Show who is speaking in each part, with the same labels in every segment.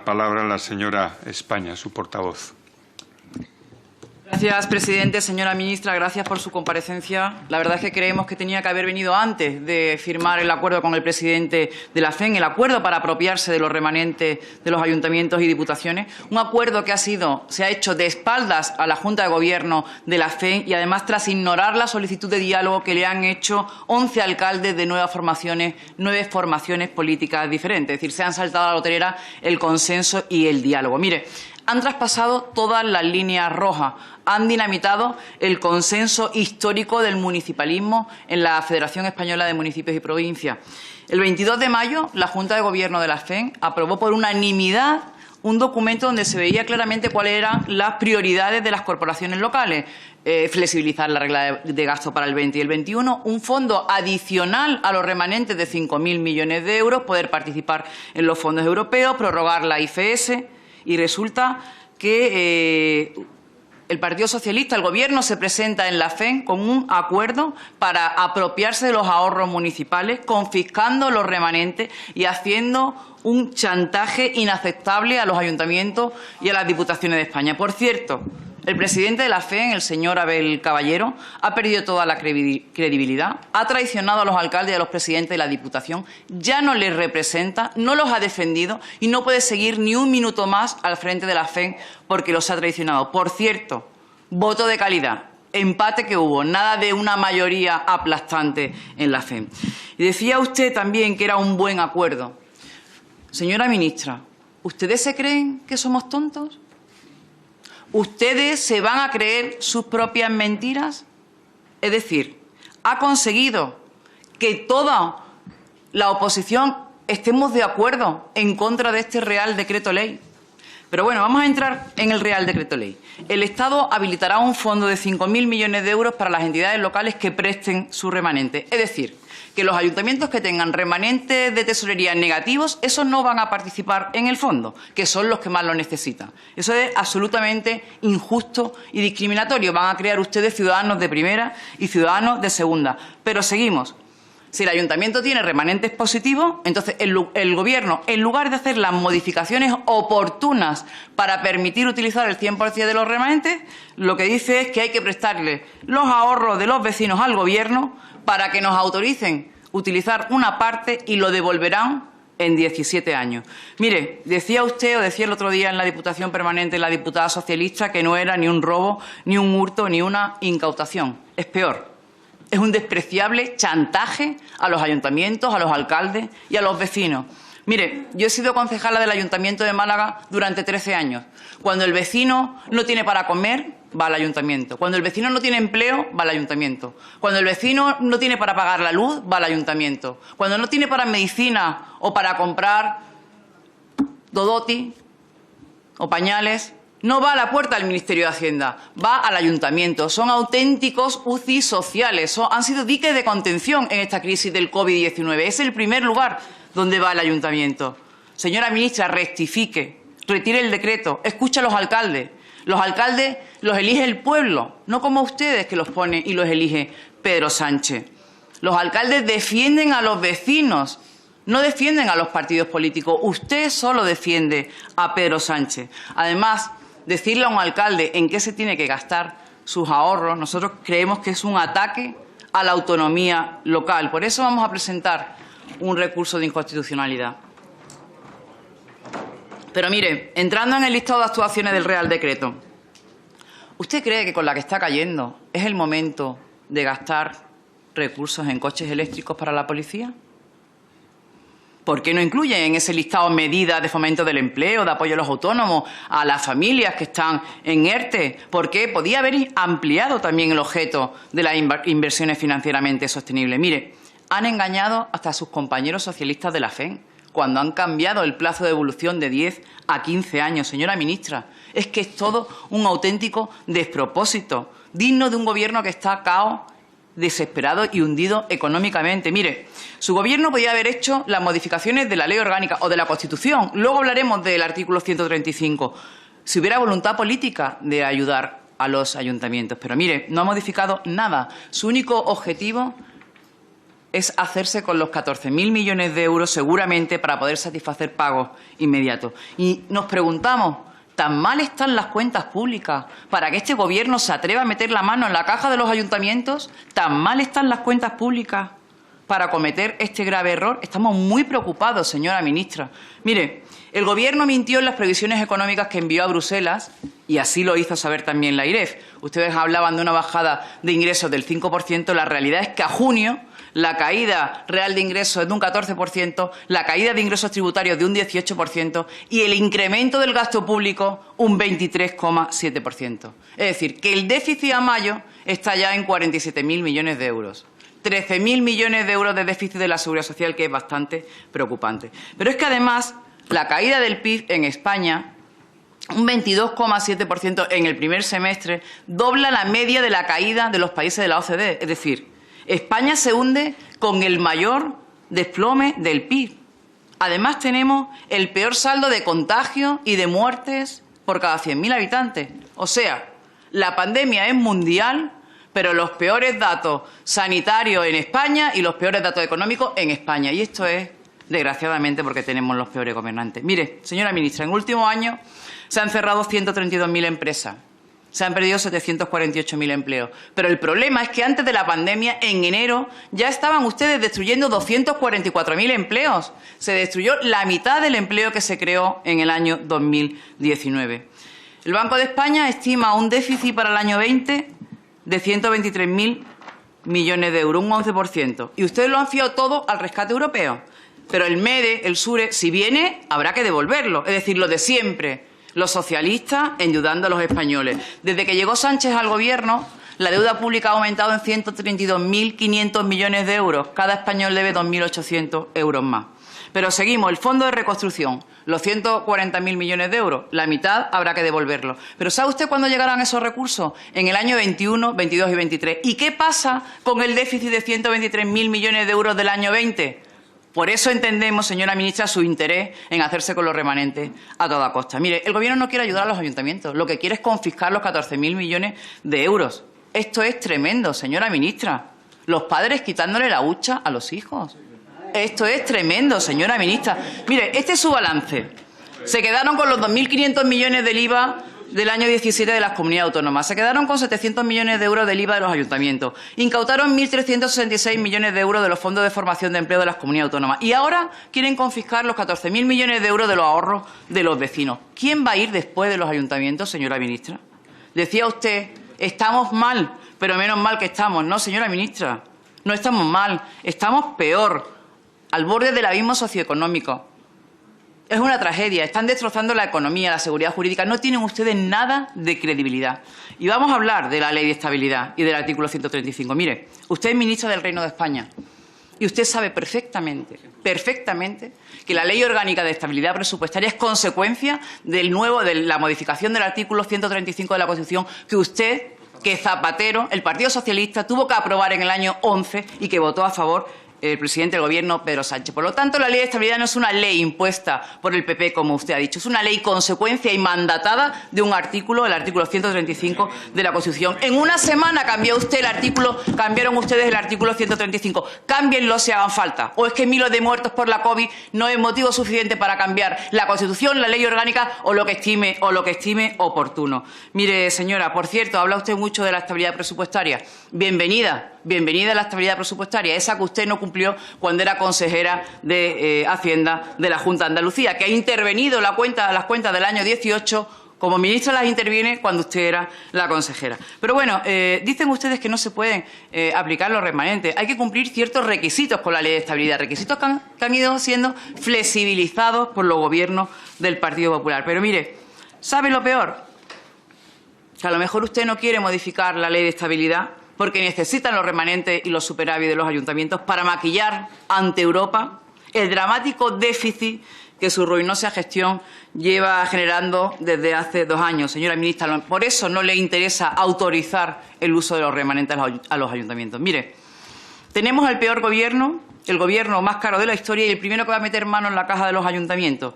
Speaker 1: Palabra la señora España, su portavoz.
Speaker 2: Gracias, presidente. Señora ministra, gracias por su comparecencia. La verdad es que creemos que tenía que haber venido antes de firmar el acuerdo con el presidente de la FEN, el acuerdo para apropiarse de los remanentes de los ayuntamientos y diputaciones. Un acuerdo que se ha hecho de espaldas a la Junta de Gobierno de la FEN y, además, tras ignorar la solicitud de diálogo que le han hecho 11 alcaldes de nueve formaciones políticas diferentes. Es decir, se han saltado a la loterera el consenso y el diálogo. Mire, han traspasado todas las líneas rojas, han dinamitado el consenso histórico del municipalismo en la Federación Española de Municipios y Provincias. El 22 de mayo, la Junta de Gobierno de la FEN aprobó por unanimidad un documento donde se veía claramente cuáles eran las prioridades de las corporaciones locales. Flexibilizar la regla de gasto para el 20 y el 21, un fondo adicional a los remanentes de 5.000 millones de euros, poder participar en los fondos europeos, prorrogar la IFS. Y resulta que el Partido Socialista, el Gobierno, se presenta en la FEN con un acuerdo para apropiarse de los ahorros municipales, confiscando los remanentes y haciendo un chantaje inaceptable a los ayuntamientos y a las diputaciones de España. Por cierto, el presidente de la FEN, el señor Abel Caballero, ha perdido toda la credibilidad, ha traicionado a los alcaldes y a los presidentes de la Diputación, ya no les representa, no los ha defendido y no puede seguir ni un minuto más al frente de la FEN porque los ha traicionado. Por cierto, voto de calidad, empate que hubo, nada de una mayoría aplastante en la FEN. Y decía usted también que era un buen acuerdo. Señora ministra, ¿ustedes se creen que somos tontos? ¿Ustedes se van a creer sus propias mentiras? Es decir, ha conseguido que toda la oposición estemos de acuerdo en contra de este Real Decreto Ley. Pero bueno, vamos a entrar en el Real Decreto Ley. El Estado habilitará un fondo de 5.000 millones de euros para las entidades locales que presten su remanente. Es decir, que los ayuntamientos que tengan remanentes de tesorería negativos, esos no van a participar en el fondo, que son los que más lo necesitan. Eso es absolutamente injusto y discriminatorio. Van a crear ustedes ciudadanos de primera y ciudadanos de segunda. Pero seguimos. Si el ayuntamiento tiene remanentes positivos, entonces el Gobierno, en lugar de hacer las modificaciones oportunas para permitir utilizar el 100% de los remanentes, lo que dice es que hay que prestarle los ahorros de los vecinos al Gobierno para que nos autoricen utilizar una parte y lo devolverán en 17 años. Mire, decía usted, o decía el otro día en la Diputación Permanente la diputada socialista, que no era ni un robo, ni un hurto, ni una incautación. Es peor. Es un despreciable chantaje a los ayuntamientos, a los alcaldes y a los vecinos. Mire, yo he sido concejala del Ayuntamiento de Málaga durante 13 años. Cuando el vecino no tiene para comer, va al ayuntamiento. Cuando el vecino no tiene empleo, va al ayuntamiento. Cuando el vecino no tiene para pagar la luz, va al ayuntamiento. Cuando no tiene para medicina o para comprar Dodoti o pañales, no va a la puerta del Ministerio de Hacienda, va al ayuntamiento. Son auténticos UCI sociales, han sido diques de contención en esta crisis del COVID-19. Es el primer lugar donde va el ayuntamiento. Señora ministra, rectifique, retire el decreto, escuche a los alcaldes. Los alcaldes los elige el pueblo, no como ustedes que los pone y los elige Pedro Sánchez. Los alcaldes defienden a los vecinos, no defienden a los partidos políticos. Usted solo defiende a Pedro Sánchez. Además, decirle a un alcalde en qué se tiene que gastar sus ahorros, nosotros creemos que es un ataque a la autonomía local. Por eso vamos a presentar un recurso de inconstitucionalidad. Pero mire, entrando en el listado de actuaciones del Real Decreto, ¿usted cree que con la que está cayendo es el momento de gastar recursos en coches eléctricos para la policía? ¿Por qué no incluye en ese listado medidas de fomento del empleo, de apoyo a los autónomos, a las familias que están en ERTE? ¿Por qué podía haber ampliado también el objeto de las inversiones financieramente sostenibles? Mire, han engañado hasta a sus compañeros socialistas de la FEN cuando han cambiado el plazo de evolución de 10 a 15 años. Señora ministra, es que es todo un auténtico despropósito, digno de un Gobierno que está cao, desesperado y hundido económicamente. Mire, su Gobierno podía haber hecho las modificaciones de la Ley Orgánica o de la Constitución. Luego hablaremos del artículo 135. Si hubiera voluntad política de ayudar a los ayuntamientos. Pero mire, no ha modificado nada. Su único objetivo es hacerse con los 14.000 millones de euros seguramente para poder satisfacer pagos inmediatos. Y nos preguntamos, ¿tan mal están las cuentas públicas para que este Gobierno se atreva a meter la mano en la caja de los ayuntamientos? ¿Tan mal están las cuentas públicas para cometer este grave error? Estamos muy preocupados, señora ministra. Mire, el Gobierno mintió en las previsiones económicas que envió a Bruselas y así lo hizo saber también la AIREF. Ustedes hablaban de una bajada de ingresos del 5%. La realidad es que a junio la caída real de ingresos es de un 14%, la caída de ingresos tributarios de un 18% y el incremento del gasto público un 23,7%. Es decir, que el déficit a mayo está ya en 47.000 millones de euros. 13.000 millones de euros de déficit de la Seguridad Social, que es bastante preocupante. Pero es que además la caída del PIB en España, un 22,7% en el primer semestre, dobla la media de la caída de los países de la OCDE. Es decir, España se hunde con el mayor desplome del PIB. Además, tenemos el peor saldo de contagios y de muertes por cada 100.000 habitantes. O sea, la pandemia es mundial, pero los peores datos sanitarios en España y los peores datos económicos en España. Y esto es, desgraciadamente, porque tenemos los peores gobernantes. Mire, señora ministra, en el último año se han cerrado 132.000 empresas. Se han perdido 748.000 empleos. Pero el problema es que antes de la pandemia, en enero, ya estaban ustedes destruyendo 244.000 empleos. Se destruyó la mitad del empleo que se creó en el año 2019. El Banco de España estima un déficit para el año 20 de 123.000 millones de euros, un 11%. Y ustedes lo han fiado todo al rescate europeo. Pero el MEDE, el SURE, si viene, habrá que devolverlo. Es decir, lo de siempre. Los socialistas endeudando a los españoles. Desde que llegó Sánchez al Gobierno, la deuda pública ha aumentado en 132.500 millones de euros. Cada español debe 2.800 euros más. Pero seguimos. El Fondo de Reconstrucción, los 140.000 millones de euros, la mitad habrá que devolverlo. Pero ¿sabe usted cuándo llegarán esos recursos? En el año 21, 22 y 23. ¿Y qué pasa con el déficit de 123.000 millones de euros del año 20? Por eso entendemos, señora ministra, su interés en hacerse con los remanentes a toda costa. Mire, el Gobierno no quiere ayudar a los ayuntamientos. Lo que quiere es confiscar los 14.000 millones de euros. Esto es tremendo, señora ministra. Los padres quitándole la hucha a los hijos. Esto es tremendo, señora ministra. Mire, este es su balance. Se quedaron con los 2.500 millones del IVA del año 17 de las comunidades autónomas. Se quedaron con 700 millones de euros del IVA de los ayuntamientos. Incautaron 1.366 millones de euros de los fondos de formación de empleo de las comunidades autónomas. Y ahora quieren confiscar los 14.000 millones de euros de los ahorros de los vecinos. ¿Quién va a ir después de los ayuntamientos, señora ministra? Decía usted, estamos mal, pero menos mal que estamos. No, señora ministra, no estamos mal, estamos peor, al borde del abismo socioeconómico. Es una tragedia. Están destrozando la economía, la seguridad jurídica. No tienen ustedes nada de credibilidad. Y vamos a hablar de la Ley de Estabilidad y del artículo 135. Mire, usted es ministra del Reino de España y usted sabe perfectamente que la Ley Orgánica de Estabilidad Presupuestaria es consecuencia de la modificación del artículo 135 de la Constitución que usted, que Zapatero, el Partido Socialista, tuvo que aprobar en el año 11 y que votó a favor el presidente del Gobierno, Pedro Sánchez. Por lo tanto, la Ley de Estabilidad no es una ley impuesta por el PP, como usted ha dicho. Es una ley consecuencia y mandatada de un artículo, el artículo 135 de la Constitución. En una semana cambiaron ustedes el artículo 135. Cámbienlo si hagan falta. ¿O es que miles de muertos por la COVID no es motivo suficiente para cambiar la Constitución, la ley orgánica o lo que estime oportuno? Mire, señora, por cierto, habla usted mucho de la estabilidad presupuestaria. Bienvenida a la estabilidad presupuestaria, esa que usted no cumplió cuando era consejera de Hacienda de la Junta de Andalucía, que ha intervenido las cuentas del año 18, como ministra las interviene cuando usted era la consejera. Pero bueno, dicen ustedes que no se pueden aplicar los remanentes. Hay que cumplir ciertos requisitos con la Ley de Estabilidad, requisitos que han ido siendo flexibilizados por los gobiernos del Partido Popular. Pero mire, ¿sabe lo peor? Que a lo mejor usted no quiere modificar la Ley de Estabilidad porque necesitan los remanentes y los superávit de los ayuntamientos para maquillar ante Europa el dramático déficit que su ruinosa gestión lleva generando desde hace 2 años. Señora ministra, por eso no le interesa autorizar el uso de los remanentes a los ayuntamientos. Mire, tenemos el peor gobierno, el gobierno más caro de la historia y el primero que va a meter mano en la caja de los ayuntamientos.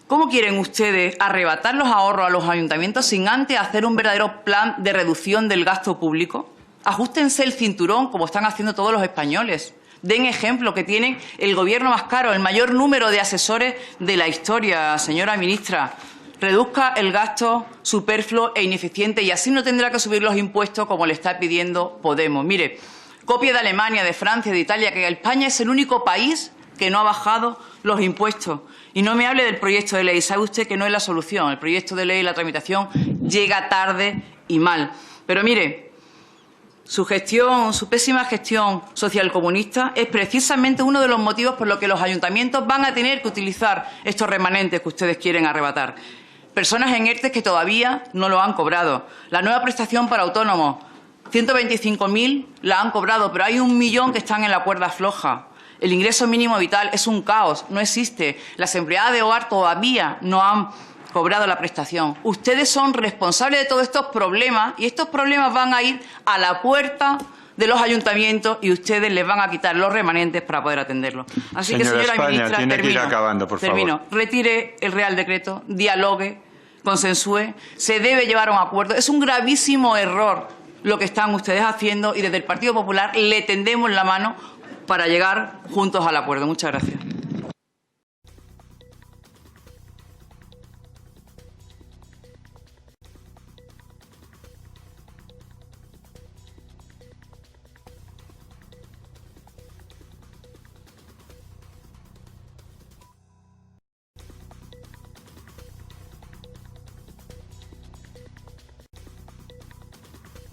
Speaker 2: ¿Cómo quieren ustedes arrebatar los ahorros a los ayuntamientos sin antes hacer un verdadero plan de reducción del gasto público? Ajustense el cinturón, como están haciendo todos los españoles. Den ejemplo, que tienen el gobierno más caro, el mayor número de asesores de la historia, señora ministra. Reduzca el gasto superfluo e ineficiente y así no tendrá que subir los impuestos como le está pidiendo Podemos. Mire, copia de Alemania, de Francia, de Italia, que España es el único país que no ha bajado los impuestos. Y no me hable del proyecto de ley. Sabe usted que no es la solución. El proyecto de ley y la tramitación llega tarde y mal. Pero mire, su gestión, su pésima gestión socialcomunista es precisamente uno de los motivos por los que los ayuntamientos van a tener que utilizar estos remanentes que ustedes quieren arrebatar. Personas en ERTE que todavía no lo han cobrado. La nueva prestación para autónomos, 125.000 la han cobrado, pero hay 1 millón que están en la cuerda floja. El ingreso mínimo vital es un caos, no existe. Las empleadas de hogar todavía no han cobrado la prestación. Ustedes son responsables de todos estos problemas y estos problemas van a ir a la puerta de los ayuntamientos y ustedes les van a quitar los remanentes para poder atenderlos. Así que, señora ministra,
Speaker 1: tiene que ir acabando, por favor.
Speaker 2: Retire el Real Decreto, dialogue, consensúe, se debe llevar a un acuerdo. Es un gravísimo error lo que están ustedes haciendo y desde el Partido Popular le tendemos la mano para llegar juntos al acuerdo. Muchas gracias.